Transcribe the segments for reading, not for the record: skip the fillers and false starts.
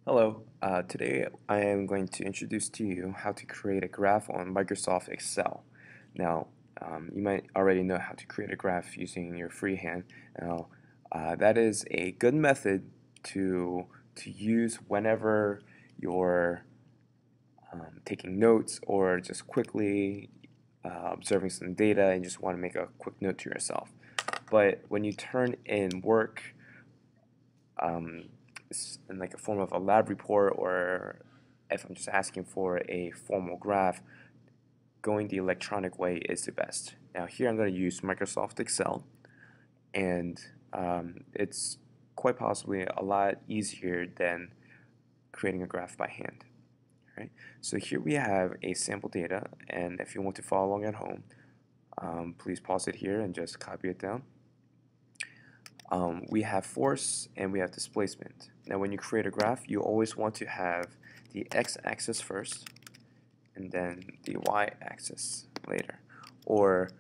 Hello, today I am going to introduce to you how to create a graph on Microsoft Excel. Now, you might already know how to create a graph using your freehand. Now, that is a good method to use whenever you're taking notes or just quickly observing some data and just want to make a quick note to yourself. But when you turn in work um, in like a form of a lab report, or if I'm just asking for a formal graph, going the electronic way is the best. Now here I'm going to use Microsoft Excel, and it's quite possibly a lot easier than creating a graph by hand. Right? So here we have a sample data, and if you want to follow along at home, please pause it here and just copy it down. We have force and we have displacement. Now when you create a graph, you always want to have the x-axis first and then the y-axis later, or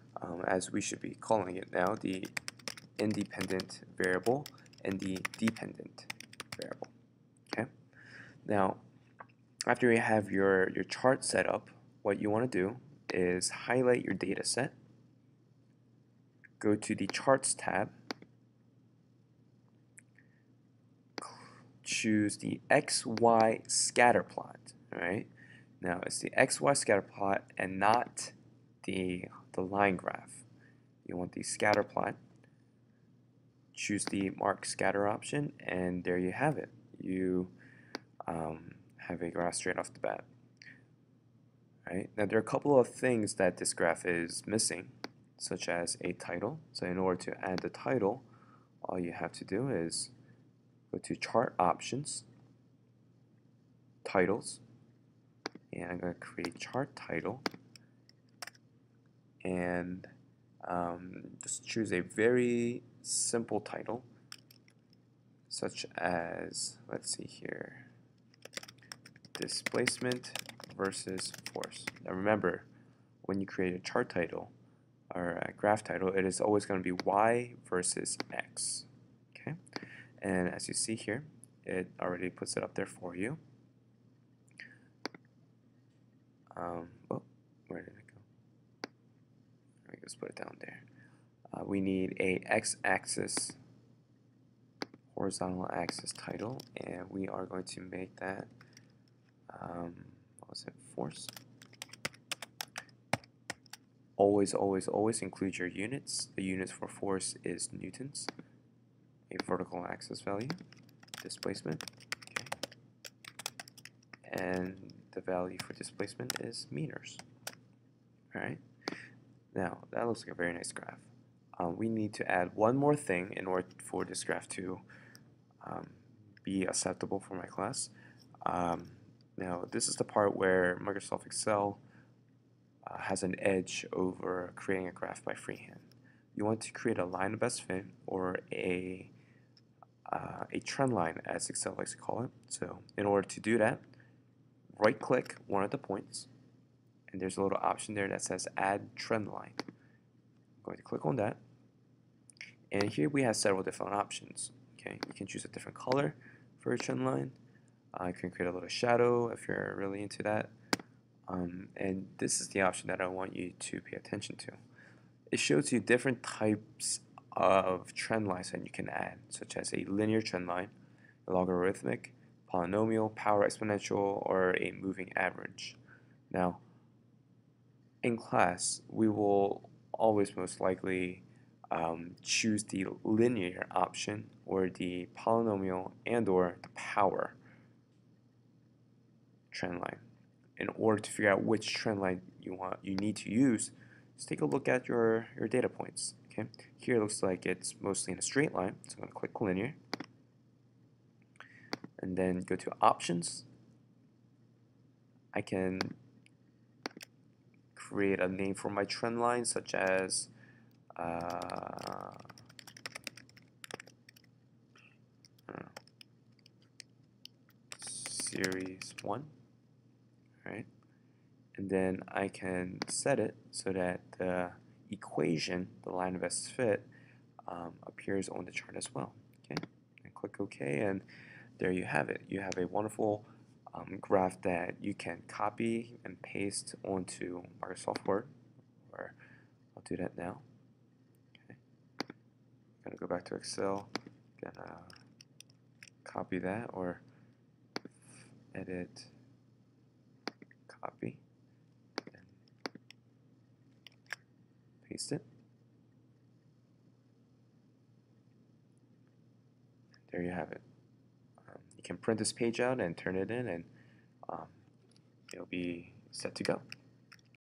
as we should be calling it now, the independent variable and the dependent variable. Okay. Now after you have your chart set up, what you want to do is highlight your data set, go to the charts tab, choose the XY scatter plot. All right. Now it's the XY scatter plot and not the line graph. You want the scatter plot. Choose the mark scatter option, and there you have it. You have a graph straight off the bat. All right. Now there are a couple of things that this graph is missing, such as a title. So in order to add the title, all you have to do is go to Chart Options, Titles, and I'm going to create chart title, and just choose a very simple title, such as, let's see here, displacement versus force. Now remember, when you create a chart title or a graph title, it is always going to be y versus x. Okay, and as you see here, it already puts it up there for you. Oh, where did it go? Let me just put it down there. We need a x-axis, horizontal axis title, and we are going to make that, what was it, force. Always, always, always include your units. The units for force is newtons, a vertical axis value, displacement, okay, and the value for displacement is meters. Alright, now that looks like a very nice graph. We need to add one more thing in order for this graph to be acceptable for my class. Now this is the part where Microsoft Excel has an edge over creating a graph by freehand. You want to create a line of best fit, or a trend line, as Excel likes to call it. So in order to do that, right click one of the points, and there's a little option there that says add trend line. I'm going to click on that, and here we have several different options. Okay, you can choose a different color for a trend line. You can create a little shadow if you're really into that. And this is the option that I want you to pay attention to. It shows you different types of trend lines that you can add, such as a linear trend line, a logarithmic, polynomial, power exponential, or a moving average. Now, in class, we will always most likely choose the linear option, or the polynomial, and or the power trend line. In order to figure out which trend line you need to use, just take a look at your data points. Okay, here it looks like it's mostly in a straight line, so I'm going to click linear, and then go to options. I can create a name for my trend line, such as series 1, right? And then I can set it so that the equation, the line of best fit, appears on the chart as well. Okay, and click OK, and there you have it. You have a wonderful graph that you can copy and paste onto Microsoft Word, or I'll do that now. Okay. Gonna go back to Excel, gonna copy that, or edit, copy, and paste it. There you have it. You can print this page out and turn it in, and it'll be set to go.